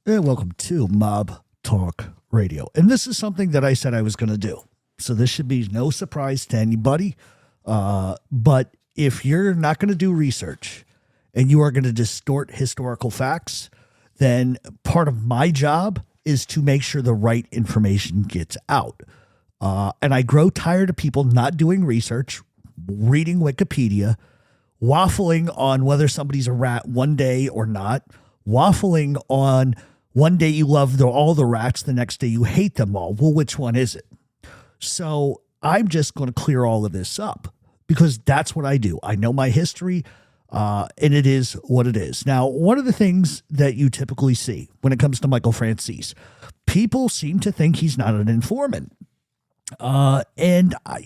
And welcome to Mob Talk Radio. And this is something that I said I was going to do. So this should be no surprise to anybody. But if you're not going to do research and you are going to distort historical facts, then part of my job is to make sure the right information gets out. And I grow tired of people not doing research, reading Wikipedia, waffling on whether somebody's a rat one day or not, waffling on one day you love all the rats, the next day you hate them all. Well, which one is it? So I'm just going to clear all of this up because that's what I do. I know my history, and it is what it is. Now, one of the things that you typically see when it comes to Michael Franzese, people seem to think he's not an informant. And I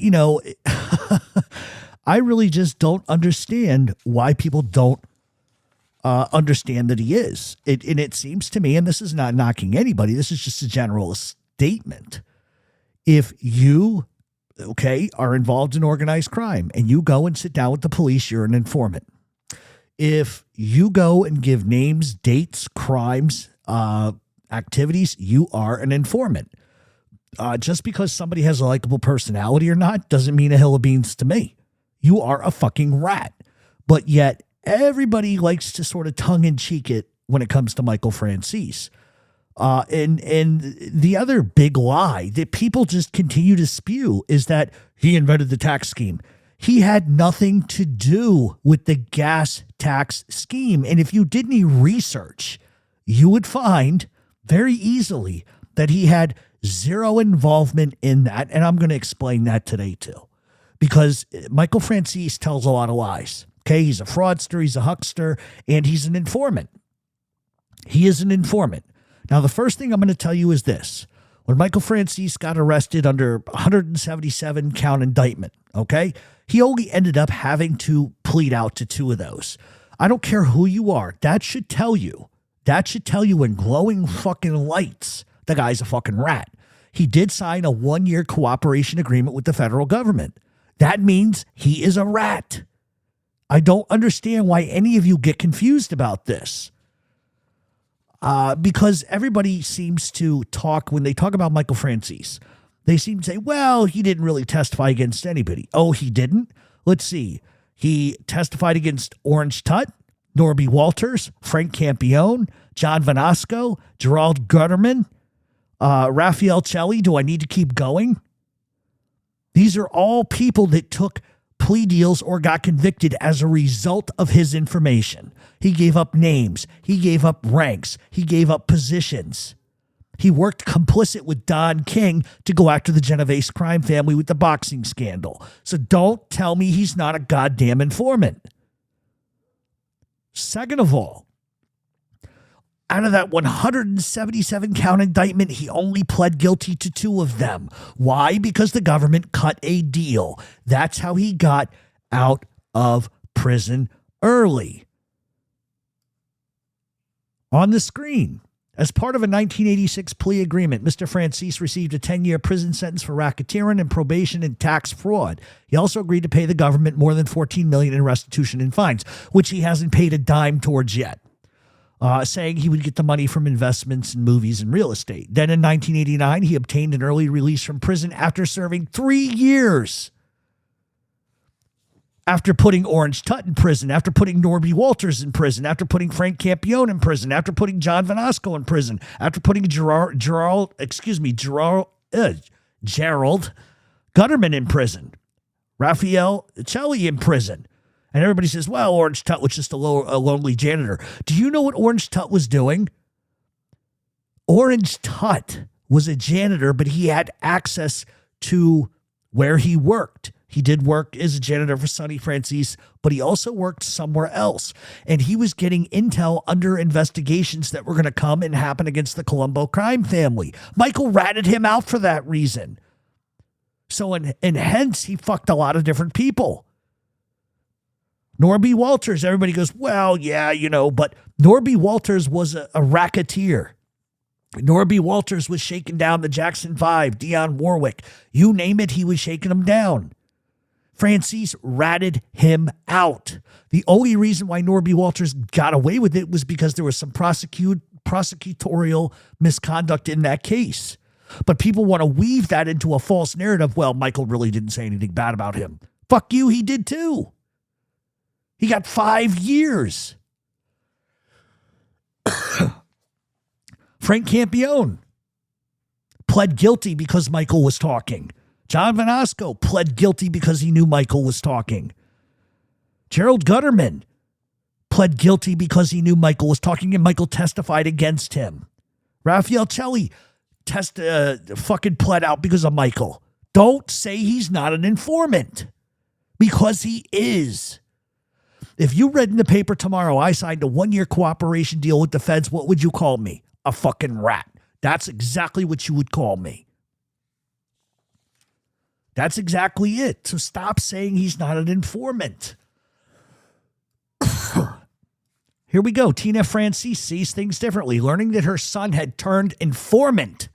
really just don't understand why people don't understand that he is. And it seems to me, and this is not knocking anybody, this is just a general statement. If you, are involved in organized crime and you go and sit down with the police, you're an informant. If you go and give names, dates, crimes, activities, you are an informant. Just because somebody has a likable personality or not doesn't mean a hill of beans to me. You are a fucking rat. But yet everybody likes to sort of tongue-in-cheek it when it comes to Michael Franzese. And the other big lie that people just continue to spew is that he invented the tax scheme. He had nothing to do with the gas tax scheme. And if you did any research, you would find very easily that he had zero involvement in that. And I'm going to explain that today too, because Michael Franzese tells a lot of lies. Okay, he's a fraudster, he's a huckster, and he's an informant. He is an informant. Now, the first thing I'm going to tell you is this. When Michael Franzese got arrested under 177 count indictment, he only ended up having to plead out to 2 of those. I don't care who you are. That should tell you in glowing fucking lights, the guy's a fucking rat. He did sign a 1-year cooperation agreement with the federal government. That means he is a rat. I don't understand why any of you get confused about this. Because everybody seems to talk, when they talk about Michael Franzese, they seem to say, well, he didn't really testify against anybody. Oh, he didn't? Let's see. He testified against Orange Tutt, Norby Walters, Frank Campione, John Vanasco, Gerald Gutterman, Raphael Celli. Do I need to keep going? These are all people that took plea deals or got convicted as a result of his information. He gave up names. He gave up ranks. He gave up positions. He worked complicit with Don King to go after the Genovese crime family with the boxing scandal. So don't tell me he's not a goddamn informant. Second of all, out of that 177 count indictment, he only pled guilty to 2 of them. Why? Because the government cut a deal. That's how he got out of prison early. On the screen, as part of a 1986 plea agreement, Mr. Franzese received a 10-year prison sentence for racketeering and probation and tax fraud. He also agreed to pay the government more than $14 million in restitution and fines, which he hasn't paid a dime towards yet. Saying he would get the money from investments in movies and real estate. Then in 1989, he obtained an early release from prison after serving 3 years. After putting Orange Tutt in prison, after putting Norby Walters in prison, after putting Frank Campione in prison, after putting John Vanasco in prison, after putting Gerald Gutterman in prison, Raphael Celli in prison. And everybody says, well, Orange Tutt was just a lonely janitor. Do you know what Orange Tutt was doing? Orange Tutt was a janitor, but he had access to where he worked. He did work as a janitor for Sonny Franzese, but he also worked somewhere else. And he was getting intel under investigations that were going to come and happen against the Colombo crime family. Michael ratted him out for that reason. So, and hence, he fucked a lot of different people. Norby Walters, everybody goes, well, yeah, but Norby Walters was a racketeer. Norby Walters was shaking down the Jackson 5, Dionne Warwick. You name it, he was shaking them down. Franzese ratted him out. The only reason why Norby Walters got away with it was because there was some prosecutorial misconduct in that case. But people want to weave that into a false narrative. Well, Michael really didn't say anything bad about him. Fuck you, he did too. He got 5 years. Frank Campione pled guilty because Michael was talking. John Vanasco pled guilty because he knew Michael was talking. Gerald Gutterman pled guilty because he knew Michael was talking and Michael testified against him. Raphael Celli fucking pled out because of Michael. Don't say he's not an informant, because he is. If you read in the paper tomorrow, I signed a 1-year cooperation deal with the feds, what would you call me? A fucking rat. That's exactly what you would call me. That's exactly it. So stop saying he's not an informant. Here we go. Tina Franzese sees things differently. Learning that her son had turned informant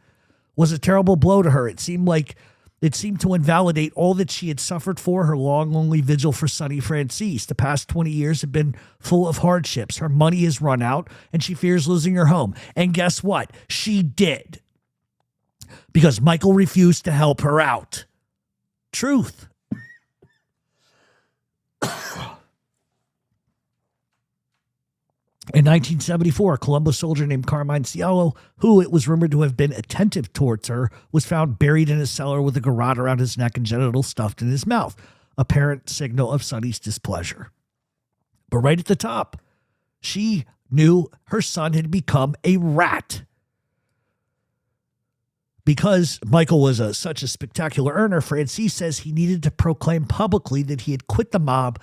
was a terrible blow to her. It seemed to invalidate all that she had suffered for her long, lonely vigil for Sonny Franzese. The past 20 years have been full of hardships. Her money has run out, and she fears losing her home. And guess what? She did. Because Michael refused to help her out. Truth. In 1974, a Colombo soldier named Carmine Cielo, who it was rumored to have been attentive towards her, was found buried in a cellar with a garrote around his neck and genitals stuffed in his mouth, apparent signal of Sonny's displeasure. But right at the top, she knew her son had become a rat. Because Michael was such a spectacular earner, Franzese says he needed to proclaim publicly that he had quit the mob,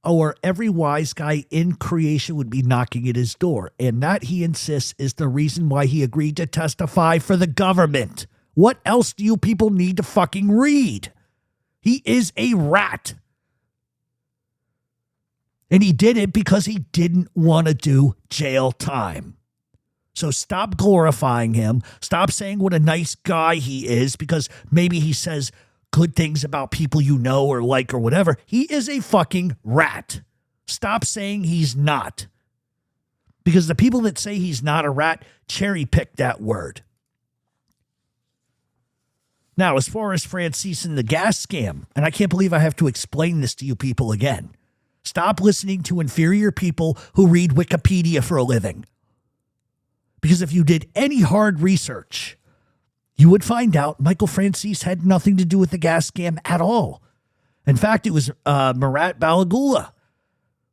or every wise guy in creation would be knocking at his door. And that, he insists, is the reason why he agreed to testify for the government. What else do you people need to fucking read? He is a rat. And he did it because he didn't want to do jail time. So stop glorifying him. Stop saying what a nice guy he is, because maybe he says good things about people you know or like or whatever. He is a fucking rat. Stop saying he's not. Because the people that say he's not a rat cherry pick that word. Now, as far as Franzese and the gas scam, and I can't believe I have to explain this to you people again. Stop listening to inferior people who read Wikipedia for a living. Because if you did any hard research, you would find out Michael Franzese had nothing to do with the gas scam at all. In fact, it was Marat Balagula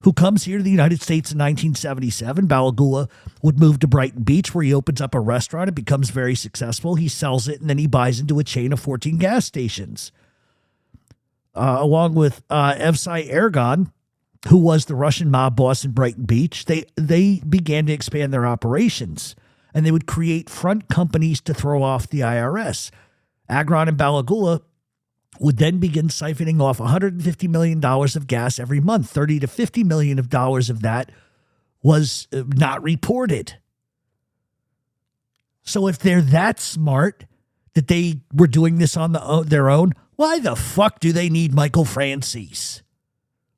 who comes here to the United States in 1977. Balagula would move to Brighton Beach, where he opens up a restaurant. It becomes very successful. He sells it, and then he buys into a chain of 14 gas stations. Along with Evsei Ergon, who was the Russian mob boss in Brighton Beach, they began to expand their operations. And they would create front companies to throw off the IRS. Agron and Balagula would then begin siphoning off $150 million of gas every month. $30 to $50 million of that was not reported. So if they're that smart that they were doing this on their own, why the fuck do they need Michael Franzese?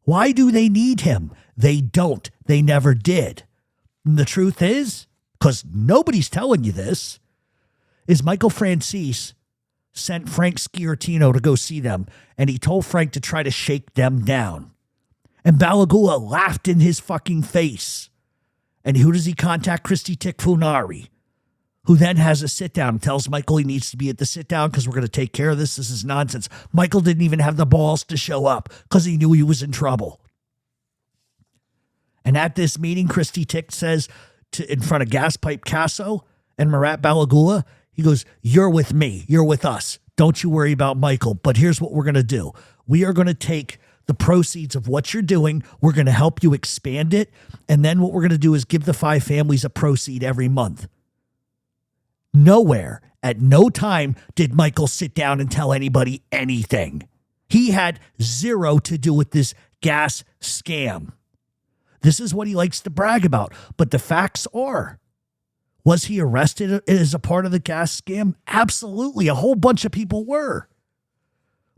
Why do they need him? They don't. They never did. And the truth is, because nobody's telling you this, is Michael Franzese sent Frank Sciortino to go see them, and he told Frank to try to shake them down. And Balagula laughed in his fucking face. And who does he contact? Christy Tikfunari, who then has a sit-down and tells Michael he needs to be at the sit-down because we're going to take care of this. This is nonsense. Michael didn't even have the balls to show up because he knew he was in trouble. And at this meeting, Christy Tick says, in front of Gaspipe Casso and Marat Balagula, he goes, "You're with me. You're with us. Don't you worry about Michael. But here's what we're going to do. We are going to take the proceeds of what you're doing. We're going to help you expand it. And then what we're going to do is give the 5 families a proceed every month." Nowhere, at no time, did Michael sit down and tell anybody anything. He had zero to do with this gas scam. This is what he likes to brag about. But the facts are, was he arrested as a part of the gas scam? Absolutely. A whole bunch of people were.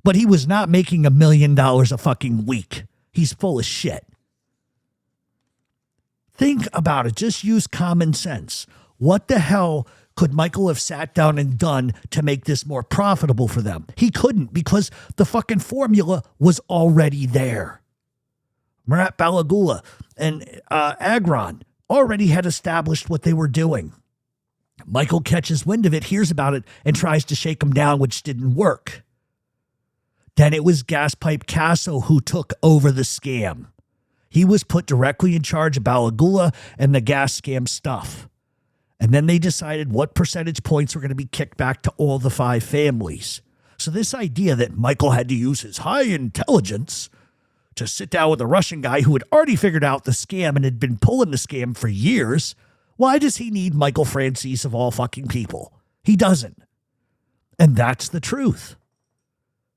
But he was not making $1 million a fucking week. He's full of shit. Think about it. Just use common sense. what the hell could Michael have sat down and done to make this more profitable for them? He couldn't, because the fucking formula was already there. Marat Balagula and Agron already had established what they were doing. Michael catches wind of it, hears about it, and tries to shake him down, which didn't work. Then it was Gaspipe Casso who took over the scam. He was put directly in charge of Balagula and the gas scam stuff. And then they decided what percentage points were going to be kicked back to all the 5 families. So this idea that Michael had to use his high intelligence to sit down with a Russian guy who had already figured out the scam and had been pulling the scam for years, why does he need Michael Franzese of all fucking people? He doesn't. And that's the truth.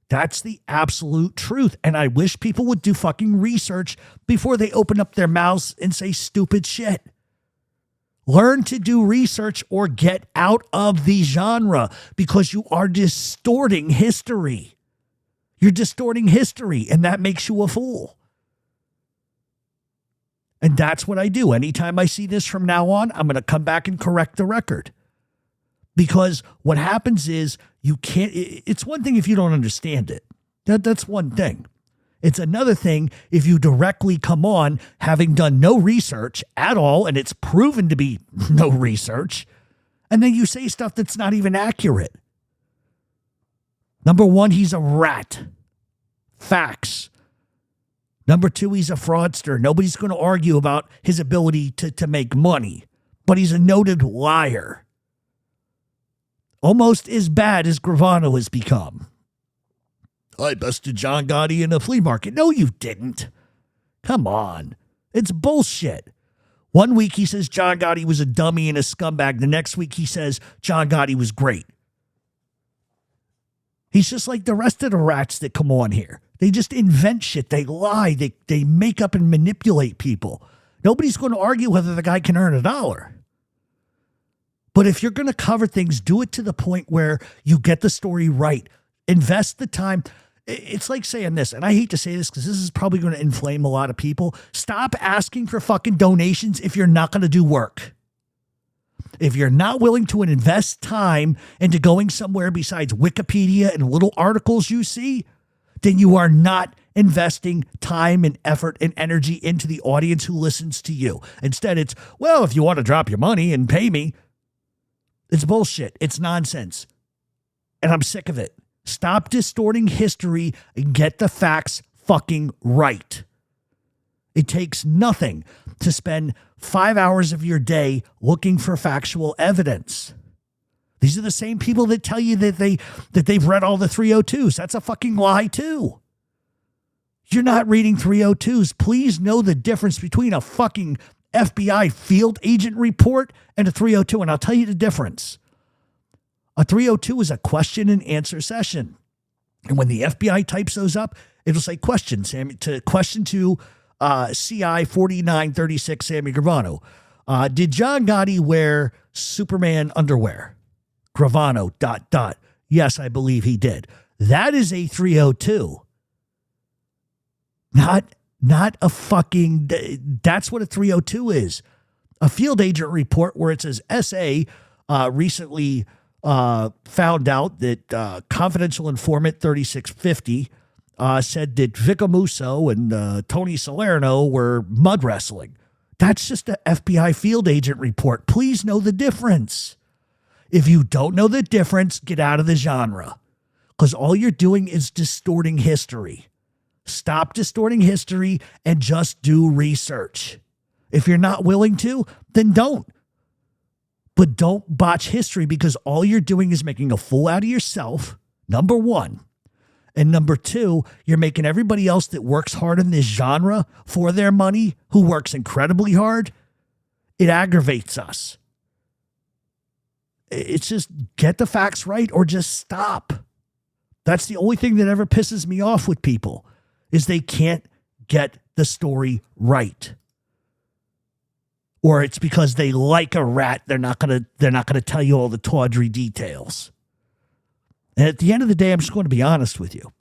That's the absolute truth. And I wish people would do fucking research before they open up their mouths and say stupid shit. Learn to do research or get out of the genre, because you are distorting history. You're distorting history, and that makes you a fool. And that's what I do. Anytime I see this from now on, I'm going to come back and correct the record. Because what happens is you can't, it's one thing if you don't understand it. That's one thing. It's another thing if you directly come on having done no research at all, and it's proven to be no research, and then you say stuff that's not even accurate. Number one, he's a rat. Facts. Number two, he's a fraudster. Nobody's going to argue about his ability to make money, but he's a noted liar. Almost as bad as Gravano has become. I busted John Gotti in a flea market. No, you didn't. Come on. It's bullshit. One week he says John Gotti was a dummy and a scumbag. The next week he says John Gotti was great. He's just like the rest of the rats that come on here. They just invent shit. They lie. They make up and manipulate people. Nobody's going to argue whether the guy can earn $1. But if you're going to cover things, do it to the point where you get the story right. Invest the time. It's like saying this, and I hate to say this because this is probably going to inflame a lot of people. Stop asking for fucking donations if you're not going to do work. If you're not willing to invest time into going somewhere besides Wikipedia and little articles you see, then you are not investing time and effort and energy into the audience who listens to you. Instead, it's, well, if you want to drop your money and pay me, it's bullshit. It's nonsense. And I'm sick of it. Stop distorting history and get the facts fucking right. It takes nothing to spend 5 hours of your day looking for factual evidence. These are the same people that tell you that they've read all the 302s. That's a fucking lie too. You're not reading 302s. Please know the difference between a fucking FBI field agent report and a 302, and I'll tell you the difference. A 302 is a question and answer session. And when the FBI types those up, it'll say question, Sammy, to question to CI 4936 Sammy Gravano. Did John Gotti wear Superman underwear? Gravano, ... Yes, I believe he did. That is a 302. Not a fucking, that's what a 302 is. A field agent report where it says SA recently found out that confidential informant 3650 said that Vic Musso and Tony Salerno were mud wrestling. That's just an FBI field agent report. Please know the difference. If you don't know the difference, get out of the genre, because all you're doing is distorting history. Stop distorting history and just do research. If you're not willing to, then don't. But don't botch history, because all you're doing is making a fool out of yourself, number one. And number two, you're making everybody else that works hard in this genre for their money, who works incredibly hard, it aggravates us. It's just get the facts right or just stop. That's the only thing that ever pisses me off with people, is they can't get the story right. Or it's because they like a rat, they're not gonna tell you all the tawdry details. And at the end of the day, I'm just going to be honest with you.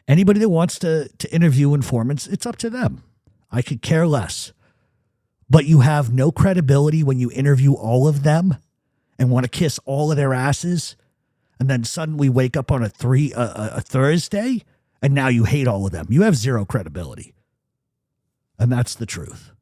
Anybody that wants to interview informants, it's up to them. I could care less. but you have no credibility when you interview all of them and want to kiss all of their asses, and then suddenly wake up on a Thursday and now you hate all of them. You have zero credibility. And that's the truth.